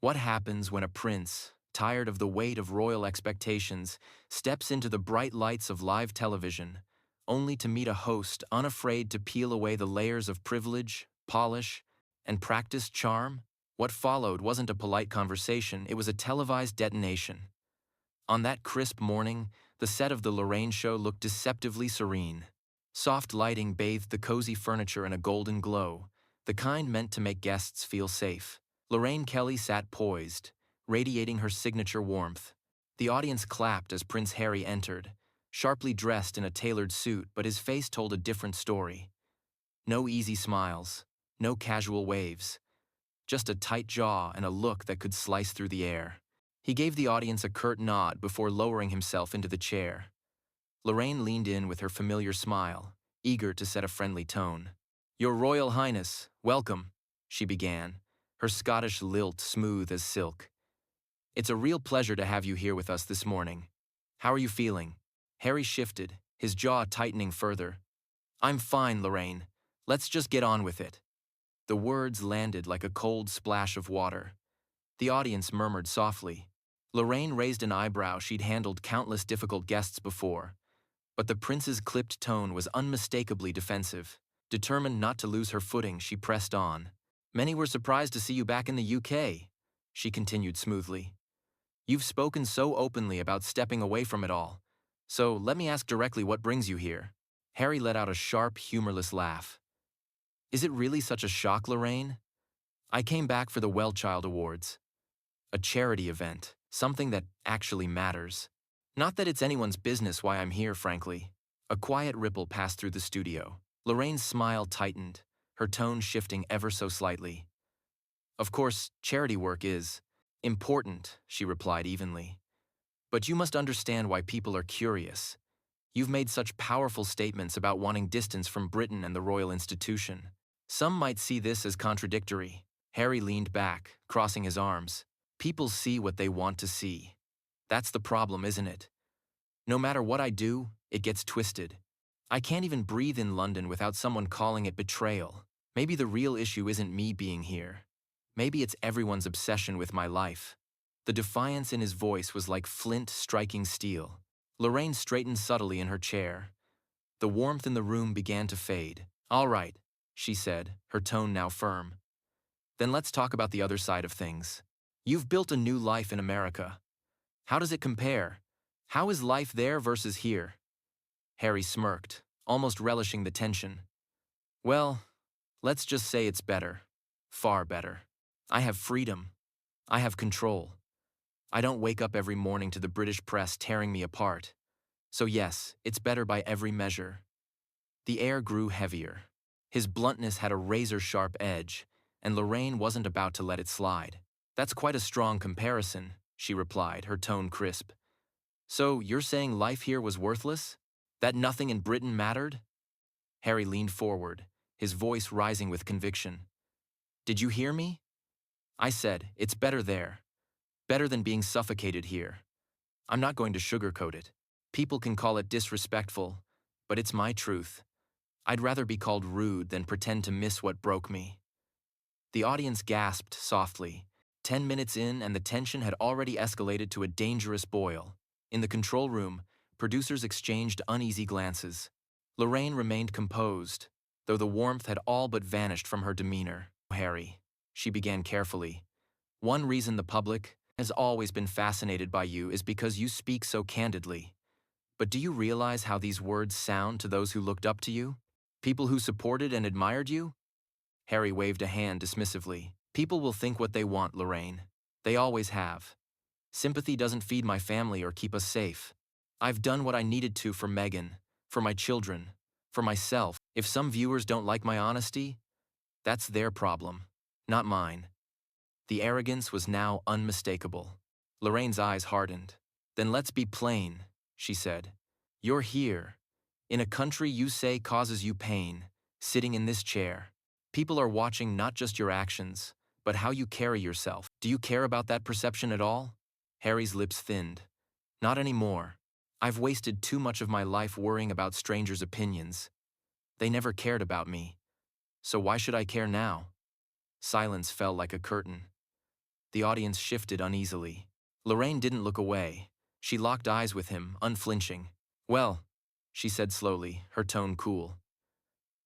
What happens when a prince, tired of the weight of royal expectations, steps into the bright lights of live television, only to meet a host unafraid to peel away the layers of privilege, polish, and practiced charm? What followed wasn't a polite conversation, it was a televised detonation. On that crisp morning, the set of the Lorraine show looked deceptively serene. Soft lighting bathed the cozy furniture in a golden glow, the kind meant to make guests feel safe. Lorraine Kelly sat poised, radiating her signature warmth. The audience clapped as Prince Harry entered, sharply dressed in a tailored suit, but his face told a different story. No easy smiles, no casual waves, just a tight jaw and a look that could slice through the air. He gave the audience a curt nod before lowering himself into the chair. Lorraine leaned in with her familiar smile, eager to set a friendly tone. "Your Royal Highness, welcome," she began, her Scottish lilt smooth as silk. "It's a real pleasure to have you here with us this morning. How are you feeling?" Harry shifted, his jaw tightening further. "I'm fine, Lorraine. Let's just get on with it." The words landed like a cold splash of water. The audience murmured softly. Lorraine raised an eyebrow. She'd handled countless difficult guests before, but the prince's clipped tone was unmistakably defensive. Determined not to lose her footing, she pressed on. "Many were surprised to see you back in the UK," she continued smoothly. "You've spoken so openly about stepping away from it all. So let me ask directly, what brings you here?" Harry let out a sharp, humorless laugh. "Is it really such a shock, Lorraine? I came back for the Well Child Awards. A charity event, something that actually matters. Not that it's anyone's business why I'm here, frankly." A quiet ripple passed through the studio. Lorraine's smile tightened, her tone shifting ever so slightly. "Of course, charity work is important," she replied evenly. "But you must understand why people are curious. You've made such powerful statements about wanting distance from Britain and the royal institution. Some might see this as contradictory." Harry leaned back, crossing his arms. "People see what they want to see. That's the problem, isn't it? No matter what I do, it gets twisted. I can't even breathe in London without someone calling it betrayal. Maybe the real issue isn't me being here. Maybe it's everyone's obsession with my life." The defiance in his voice was like flint striking steel. Lorraine straightened subtly in her chair. The warmth in the room began to fade. "All right," she said, her tone now firm. "Then let's talk about the other side of things. You've built a new life in America. How does it compare? How is life there versus here?" Harry smirked, almost relishing the tension. "Well, let's just say it's better. Far better. I have freedom. I have control. I don't wake up every morning to the British press tearing me apart. So yes, it's better by every measure." The air grew heavier. His bluntness had a razor-sharp edge, and Lorraine wasn't about to let it slide. "That's quite a strong comparison," she replied, her tone crisp. "So you're saying life here was worthless? That nothing in Britain mattered?" Harry leaned forward, his voice rising with conviction. "Did you hear me? I said, it's better there. Better than being suffocated here. I'm not going to sugarcoat it. People can call it disrespectful, but it's my truth. I'd rather be called rude than pretend to miss what broke me." The audience gasped softly. 10 minutes in, and the tension had already escalated to a dangerous boil. In the control room, producers exchanged uneasy glances. Lorraine remained composed, though the warmth had all but vanished from her demeanor. "Harry," she began carefully, "one reason the public has always been fascinated by you is because you speak so candidly. But do you realize how these words sound to those who looked up to you? People who supported and admired you?" Harry waved a hand dismissively. "People will think what they want, Lorraine. They always have. Sympathy doesn't feed my family or keep us safe. I've done what I needed to for Meghan, for my children, for myself. If some viewers don't like my honesty, that's their problem, not mine." The arrogance was now unmistakable. Lorraine's eyes hardened. "Then let's be plain," she said. "You're here, in a country you say causes you pain, sitting in this chair. People are watching not just your actions, but how you carry yourself. Do you care about that perception at all?" Harry's lips thinned. "Not anymore. I've wasted too much of my life worrying about strangers' opinions. They never cared about me. So why should I care now?" Silence fell like a curtain. The audience shifted uneasily. Lorraine didn't look away. She locked eyes with him, unflinching. "Well," she said slowly, her tone cool.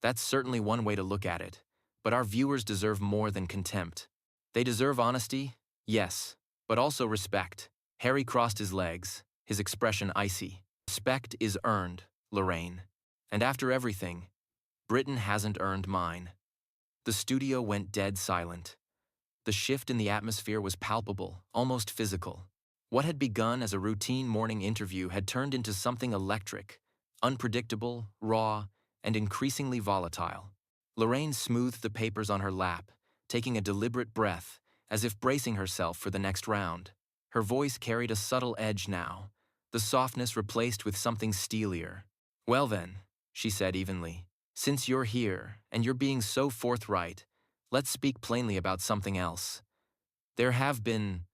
"That's certainly one way to look at it. But our viewers deserve more than contempt. They deserve honesty, yes, but also respect." Harry crossed his legs, his expression icy. "Respect is earned, Lorraine. And after everything, Britain hasn't earned mine." The studio went dead silent. The shift in the atmosphere was palpable, almost physical. What had begun as a routine morning interview had turned into something electric, unpredictable, raw, and increasingly volatile. Lorraine smoothed the papers on her lap, taking a deliberate breath, as if bracing herself for the next round. Her voice carried a subtle edge now, the softness replaced with something steelier. "Well then," she said evenly, "since you're here, and you're being so forthright, let's speak plainly about something else. There have been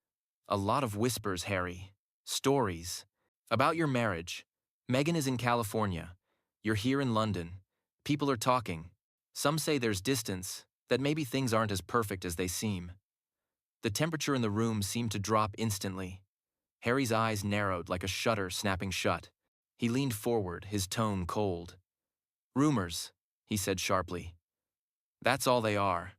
a lot of whispers, Harry. Stories. About your marriage. Meghan is in California. You're here in London. People are talking. Some say there's distance, that maybe things aren't as perfect as they seem." The temperature in the room seemed to drop instantly. Harry's eyes narrowed like a shutter snapping shut. He leaned forward, his tone cold. "Rumors," he said sharply. "That's all they are.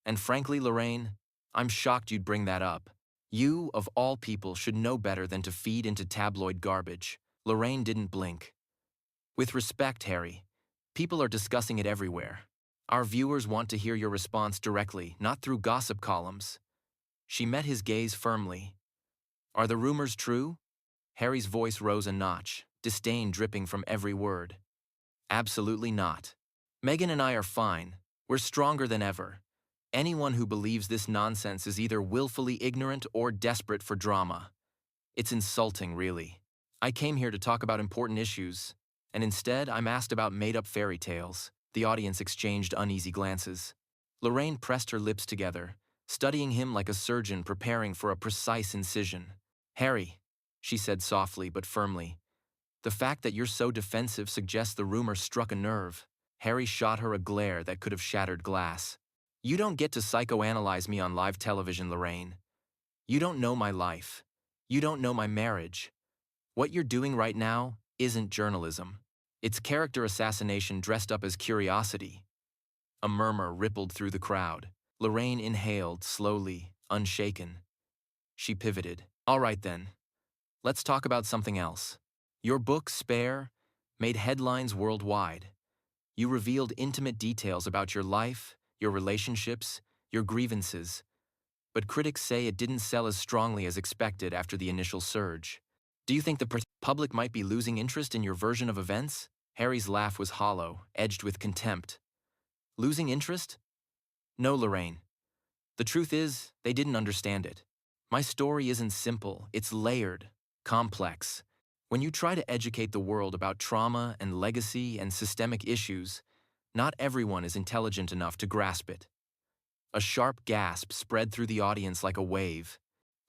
And frankly, Lorraine, I'm shocked you'd bring that up. You, of all people, should know better than to feed into tabloid garbage." Lorraine didn't blink. "With respect, Harry, people are discussing it everywhere. Our viewers want to hear your response directly, not through gossip columns." She met his gaze firmly. "Are the rumors true?" Harry's voice rose a notch, disdain dripping from every word. "Absolutely not. Meghan and I are fine. We're stronger than ever. Anyone who believes this nonsense is either willfully ignorant or desperate for drama. It's insulting, really. I came here to talk about important issues, and instead I'm asked about made-up fairy tales." The audience exchanged uneasy glances. Lorraine pressed her lips together, studying him like a surgeon preparing for a precise incision. "Harry," she said softly but firmly, "the fact that you're so defensive suggests the rumor struck a nerve." Harry shot her a glare that could have shattered glass. "You don't get to psychoanalyze me on live television, Lorraine. You don't know my life. You don't know my marriage. What you're doing right now isn't journalism. It's character assassination dressed up as curiosity." A murmur rippled through the crowd. Lorraine inhaled, slowly, unshaken. She pivoted. "All right then. Let's talk about something else. Your book, Spare, made headlines worldwide. You revealed intimate details about your life, your relationships, your grievances. But critics say it didn't sell as strongly as expected after the initial surge. Do you think the public might be losing interest in your version of events?" Harry's laugh was hollow, edged with contempt. "Losing interest? No, Lorraine. The truth is, they didn't understand it. My story isn't simple, it's layered, complex. When you try to educate the world about trauma and legacy and systemic issues, not everyone is intelligent enough to grasp it." A sharp gasp spread through the audience like a wave.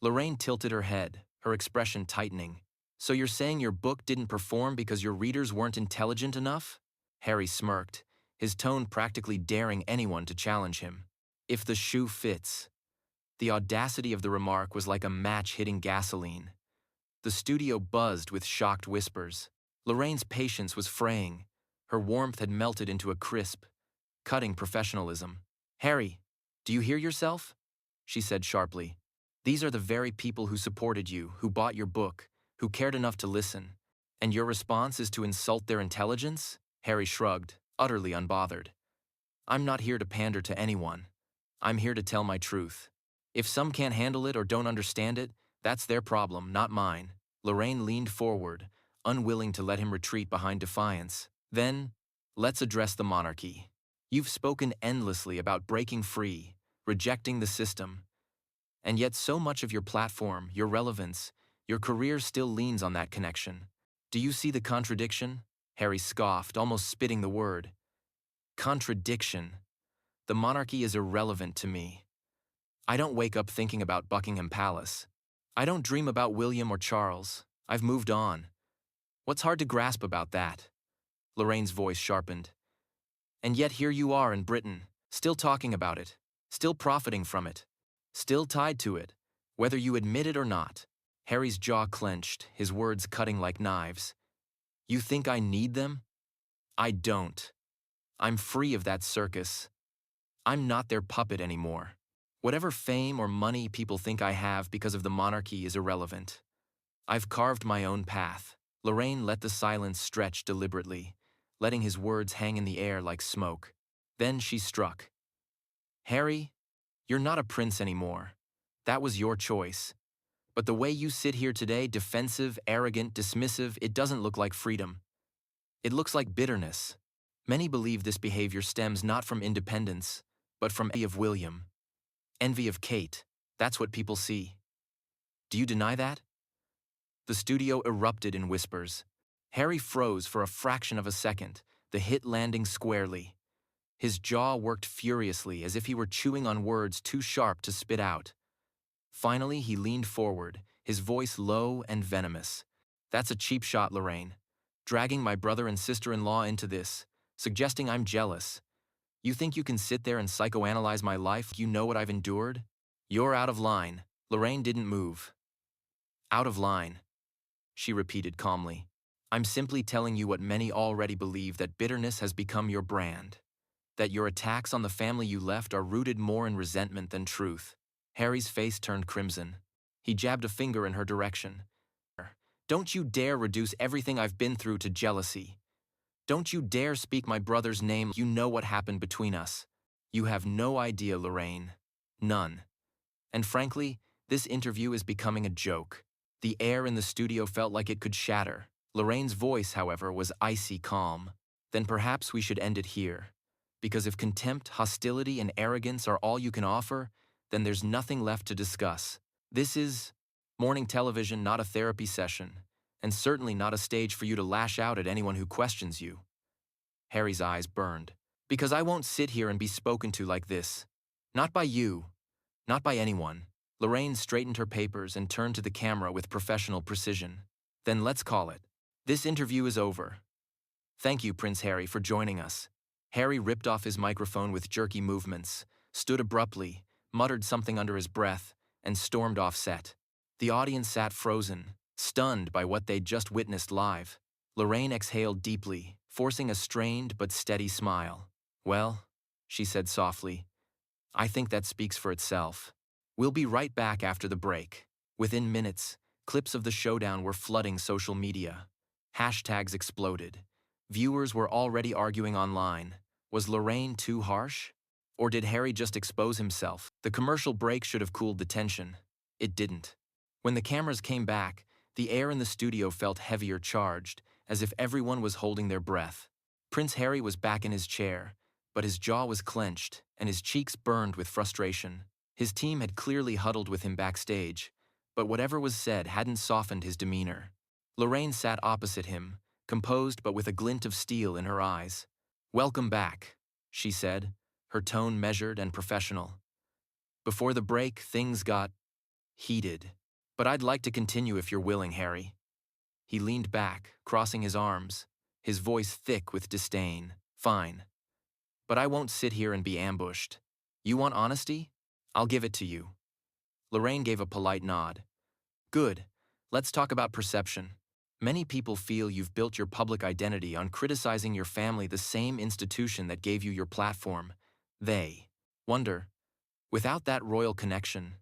Lorraine tilted her head, her expression tightening. "So you're saying your book didn't perform because your readers weren't intelligent enough?" Harry smirked, his tone practically daring anyone to challenge him. "If the shoe fits." The audacity of the remark was like a match hitting gasoline. The studio buzzed with shocked whispers. Lorraine's patience was fraying. Her warmth had melted into a crisp, cutting professionalism. "Harry, do you hear yourself?" she said sharply. "These are the very people who supported you, who bought your book, who cared enough to listen. And your response is to insult their intelligence?" Harry shrugged, utterly unbothered. "I'm not here to pander to anyone. I'm here to tell my truth. If some can't handle it or don't understand it, that's their problem, not mine." Lorraine leaned forward, unwilling to let him retreat behind defiance. "Then, let's address the monarchy. You've spoken endlessly about breaking free, rejecting the system. And yet so much of your platform, your relevance, your career still leans on that connection. Do you see the contradiction?" Harry scoffed, almost spitting the word. "Contradiction. The monarchy is irrelevant to me. I don't wake up thinking about Buckingham Palace. I don't dream about William or Charles. I've moved on. What's hard to grasp about that?" Lorraine's voice sharpened. "And yet here you are in Britain, still talking about it, still profiting from it. Still tied to it, whether you admit it or not. Harry's jaw clenched, his words cutting like knives. You think I need them? I don't. I'm free of that circus. I'm not their puppet anymore. Whatever fame or money people think I have because of the monarchy is irrelevant. I've carved my own path. Lorraine let the silence stretch deliberately, letting his words hang in the air like smoke. Then she struck. Harry, you're not a prince anymore. That was your choice. But the way you sit here today, defensive, arrogant, dismissive, it doesn't look like freedom. It looks like bitterness. Many believe this behavior stems not from independence, but from envy of William. Envy of Kate. That's what people see. Do you deny that? The studio erupted in whispers. Harry froze for a fraction of a second, the hit landing squarely. His jaw worked furiously as if he were chewing on words too sharp to spit out. Finally, he leaned forward, his voice low and venomous. That's a cheap shot, Lorraine. Dragging my brother and sister-in-law into this, suggesting I'm jealous. You think you can sit there and psychoanalyze my life? You know what I've endured? You're out of line. Lorraine didn't move. Out of line, she repeated calmly. I'm simply telling you what many already believe, that bitterness has become your brand. That your attacks on the family you left are rooted more in resentment than truth. Harry's face turned crimson. He jabbed a finger in her direction. Don't you dare reduce everything I've been through to jealousy. Don't you dare speak my brother's name. You know what happened between us. You have no idea, Lorraine. None. And frankly, this interview is becoming a joke. The air in the studio felt like it could shatter. Lorraine's voice, however, was icy calm. Then perhaps we should end it here. Because if contempt, hostility, and arrogance are all you can offer, then there's nothing left to discuss. This is morning television, not a therapy session, and certainly not a stage for you to lash out at anyone who questions you. Harry's eyes burned. Because I won't sit here and be spoken to like this. Not by you. Not by anyone. Lorraine straightened her papers and turned to the camera with professional precision. Then let's call it. This interview is over. Thank you, Prince Harry, for joining us. Harry ripped off his microphone with jerky movements, stood abruptly, muttered something under his breath, and stormed off set. The audience sat frozen, stunned by what they'd just witnessed live. Lorraine exhaled deeply, forcing a strained but steady smile. Well, she said softly, I think that speaks for itself. We'll be right back after the break. Within minutes, clips of the showdown were flooding social media. Hashtags exploded. Viewers were already arguing online. Was Lorraine too harsh? Or did Harry just expose himself? The commercial break should have cooled the tension. It didn't. When the cameras came back, the air in the studio felt heavier charged, as if everyone was holding their breath. Prince Harry was back in his chair, but his jaw was clenched and his cheeks burned with frustration. His team had clearly huddled with him backstage, but whatever was said hadn't softened his demeanor. Lorraine sat opposite him, composed but with a glint of steel in her eyes. Welcome back, she said, her tone measured and professional. Before the break, things got heated. But I'd like to continue if you're willing, Harry. He leaned back, crossing his arms, his voice thick with disdain. Fine. But I won't sit here and be ambushed. You want honesty? I'll give it to you. Lorraine gave a polite nod. Good. Let's talk about perception. Many people feel you've built your public identity on criticizing your family, the same institution that gave you your platform. They wonder, without that royal connection,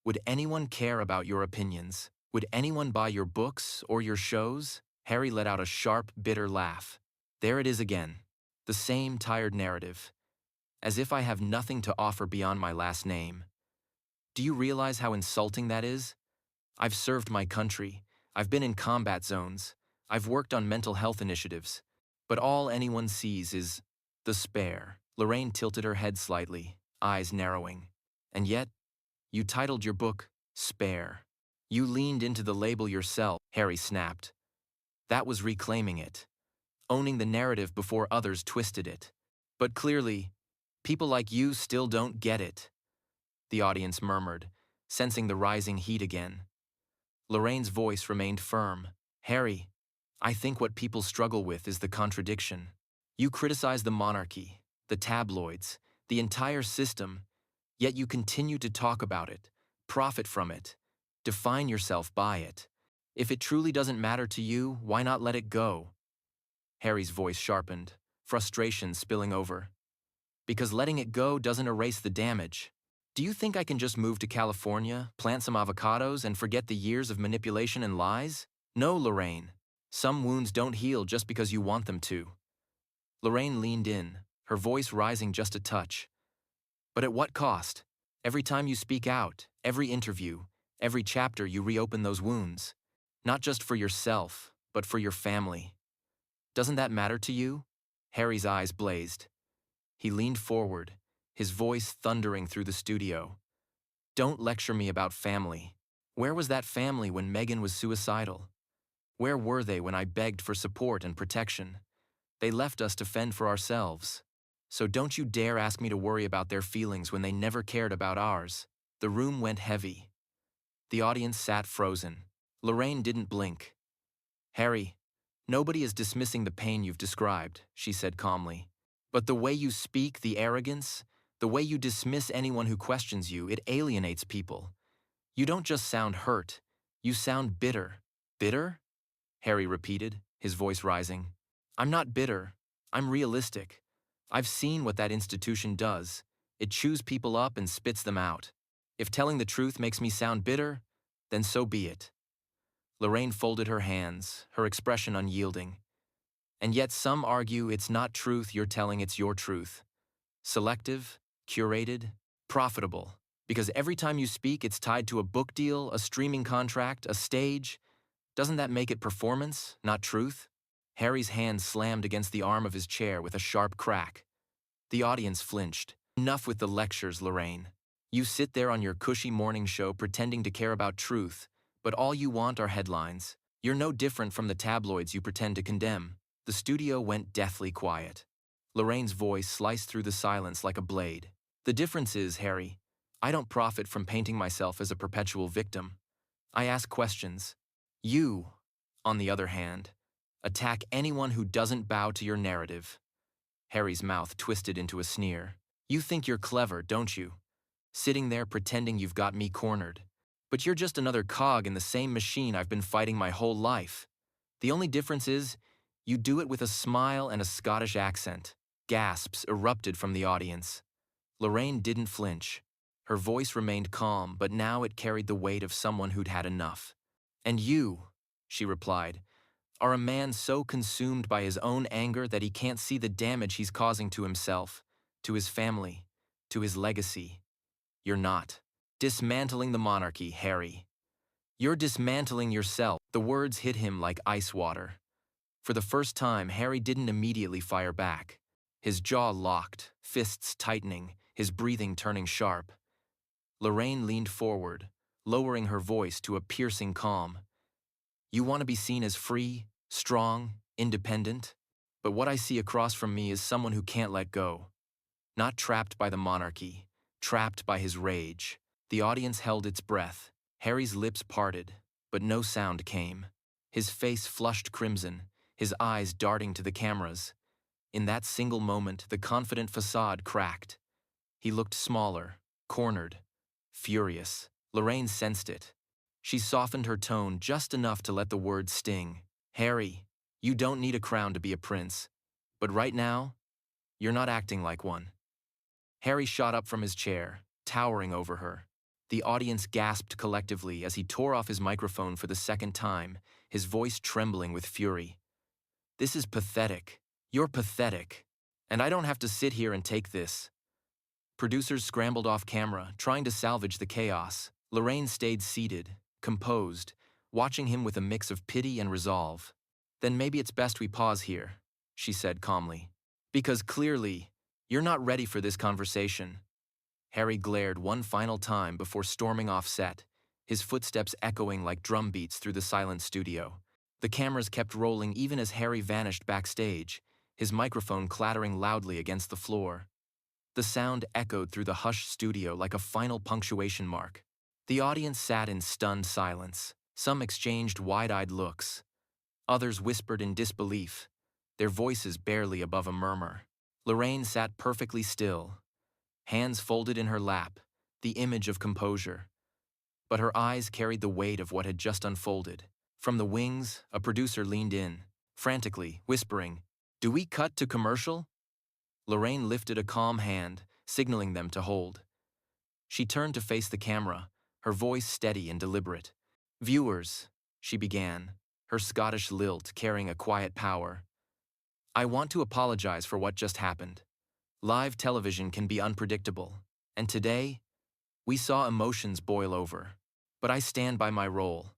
would anyone care about your opinions? Would anyone buy your books or your shows? Harry let out a sharp, bitter laugh. There it is again. The same tired narrative. As if I have nothing to offer beyond my last name. Do you realize how insulting that is? I've served my country. I've been in combat zones. I've worked on mental health initiatives. But all anyone sees is despair. Lorraine tilted her head slightly, eyes narrowing. And yet, you titled your book, Spare. You leaned into the label yourself, Harry snapped. That was reclaiming it. Owning the narrative before others twisted it. But clearly, people like you still don't get it. The audience murmured, sensing the rising heat again. Lorraine's voice remained firm. Harry, I think what people struggle with is the contradiction. You criticize the monarchy, the tabloids, the entire system, Yet you continue to talk about it, profit from it, define yourself by it. If it truly doesn't matter to you, why not let it go? Harry's voice sharpened, frustration spilling over. Because letting it go doesn't erase the damage. Do you think I can just move to California, plant some avocados, and forget the years of manipulation and lies? No, Lorraine. Some wounds don't heal just because you want them to. Lorraine leaned in, her voice rising just a touch. But at what cost? Every time you speak out, every interview, every chapter you reopen those wounds. Not just for yourself, but for your family. Doesn't that matter to you? Harry's eyes blazed. He leaned forward, his voice thundering through the studio. Don't lecture me about family. Where was that family when Megan was suicidal? Where were they when I begged for support and protection? They left us to fend for ourselves. So don't you dare ask me to worry about their feelings when they never cared about ours. The room went heavy. The audience sat frozen. Lorraine didn't blink. Harry, nobody is dismissing the pain you've described, she said calmly. But the way you speak, the arrogance, the way you dismiss anyone who questions you, it alienates people. You don't just sound hurt, you sound bitter. Bitter? Harry repeated, his voice rising. I'm not bitter. I'm realistic. I've seen what that institution does. It chews people up and spits them out. If telling the truth makes me sound bitter, then so be it. Lorraine folded her hands, her expression unyielding. And yet some argue it's not truth you're telling, it's your truth. Selective, curated, profitable. Because every time you speak, it's tied to a book deal, a streaming contract, a stage. Doesn't that make it performance, not truth? Harry's hand slammed against the arm of his chair with a sharp crack. The audience flinched. Enough with the lectures, Lorraine. You sit there on your cushy morning show pretending to care about truth, but all you want are headlines. You're no different from the tabloids you pretend to condemn. The studio went deathly quiet. Lorraine's voice sliced through the silence like a blade. The difference is, Harry, I don't profit from painting myself as a perpetual victim. I ask questions. You, on the other hand, attack anyone who doesn't bow to your narrative. Harry's mouth twisted into a sneer. You think you're clever, don't you? Sitting there pretending you've got me cornered. But you're just another cog in the same machine I've been fighting my whole life. The only difference is, you do it with a smile and a Scottish accent. Gasps erupted from the audience. Lorraine didn't flinch. Her voice remained calm, but now it carried the weight of someone who'd had enough. And you, she replied, are a man so consumed by his own anger that he can't see the damage he's causing to himself, to his family, to his legacy. You're not dismantling the monarchy, Harry. You're dismantling yourself. The words hit him like ice water. For the first time, Harry didn't immediately fire back. His jaw locked, fists tightening, his breathing turning sharp. Lorraine leaned forward, lowering her voice to a piercing calm. You want to be seen as free, strong, independent? But what I see across from me is someone who can't let go. Not trapped by the monarchy, trapped by his rage. The audience held its breath. Harry's lips parted, but no sound came. His face flushed crimson, his eyes darting to the cameras. In that single moment, the confident facade cracked. He looked smaller, cornered, furious. Lorraine sensed it. She softened her tone just enough to let the words sting. Harry, you don't need a crown to be a prince. But right now, you're not acting like one. Harry shot up from his chair, towering over her. The audience gasped collectively as he tore off his microphone for the second time, his voice trembling with fury. This is pathetic. You're pathetic. And I don't have to sit here and take this. Producers scrambled off camera, trying to salvage the chaos. Lorraine stayed seated, composed, watching him with a mix of pity and resolve. Then maybe it's best we pause here, she said calmly. Because clearly, you're not ready for this conversation. Harry glared one final time before storming off set, his footsteps echoing like drum beats through the silent studio. The cameras kept rolling even as Harry vanished backstage, his microphone clattering loudly against the floor. The sound echoed through the hushed studio like a final punctuation mark. The audience sat in stunned silence. Some exchanged wide-eyed looks. Others whispered in disbelief, their voices barely above a murmur. Lorraine sat perfectly still, hands folded in her lap, the image of composure. But her eyes carried the weight of what had just unfolded. From the wings, a producer leaned in, frantically, whispering, "Do we cut to commercial?" Lorraine lifted a calm hand, signaling them to hold. She turned to face the camera, her voice steady and deliberate. "Viewers," she began, her Scottish lilt carrying a quiet power, "I want to apologize for what just happened. Live television can be unpredictable, and today, we saw emotions boil over. But I stand by my role,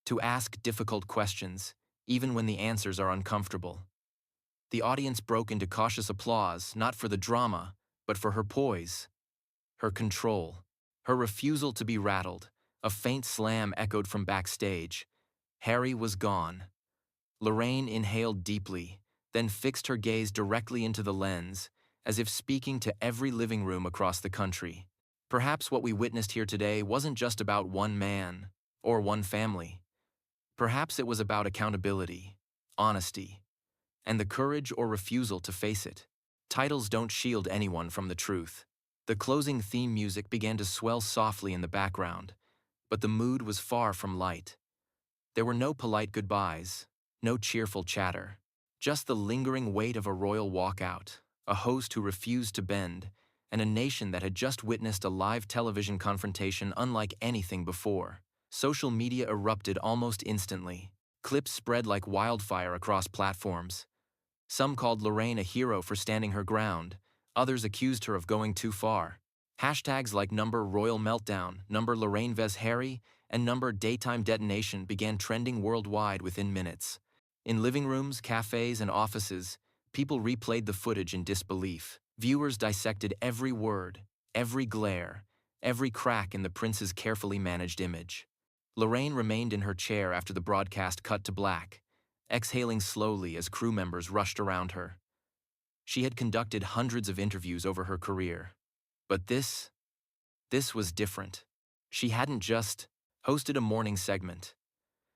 to ask difficult questions, even when the answers are uncomfortable." The audience broke into cautious applause, not for the drama, but for her poise, her control, her refusal to be rattled. A faint slam echoed from backstage. Harry was gone. Lorraine inhaled deeply, then fixed her gaze directly into the lens, as if speaking to every living room across the country. Perhaps what we witnessed here today wasn't just about one man or one family. Perhaps it was about accountability, honesty, and the courage or refusal to face it. Titles don't shield anyone from the truth. The closing theme music began to swell softly in the background, but the mood was far from light. There were no polite goodbyes, no cheerful chatter, just the lingering weight of a royal walkout, a host who refused to bend, and a nation that had just witnessed a live television confrontation unlike anything before. Social media erupted almost instantly. Clips spread like wildfire across platforms. Some called Lorraine a hero for standing her ground. Others accused her of going too far. Hashtags like #RoyalMeltdown, #LorraineVesHarry, and #Daytime Detonation began trending worldwide within minutes. In living rooms, cafes, and offices, people replayed the footage in disbelief. Viewers dissected every word, every glare, every crack in the prince's carefully managed image. Lorraine remained in her chair after the broadcast cut to black, exhaling slowly as crew members rushed around her. She had conducted hundreds of interviews over her career. But this was different. She hadn't just hosted a morning segment.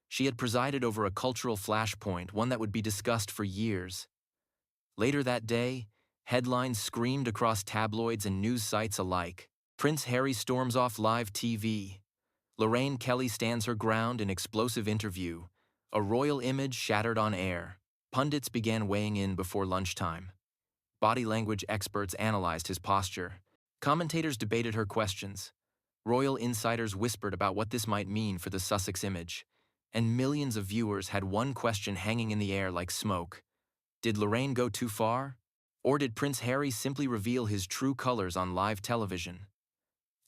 She had presided over a cultural flashpoint, one that would be discussed for years. Later that day, headlines screamed across tabloids and news sites alike. Prince Harry storms off live TV. Lorraine Kelly stands her ground in explosive interview. A royal image shattered on air. Pundits began weighing in before lunchtime. Body language experts analyzed his posture. Commentators debated her questions. Royal insiders whispered about what this might mean for the Sussex image. And millions of viewers had one question hanging in the air like smoke. Did Lorraine go too far? Or did Prince Harry simply reveal his true colors on live television?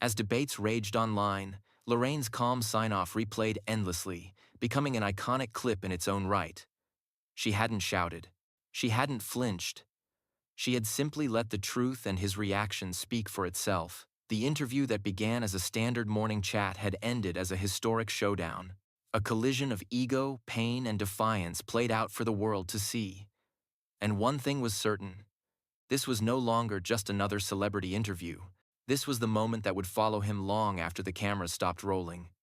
As debates raged online, Lorraine's calm sign-off replayed endlessly, becoming an iconic clip in its own right. She hadn't shouted. She hadn't flinched. She had simply let the truth and his reaction speak for itself. The interview that began as a standard morning chat had ended as a historic showdown. A collision of ego, pain, and defiance played out for the world to see. And one thing was certain. This was no longer just another celebrity interview. This was the moment that would follow him long after the cameras stopped rolling.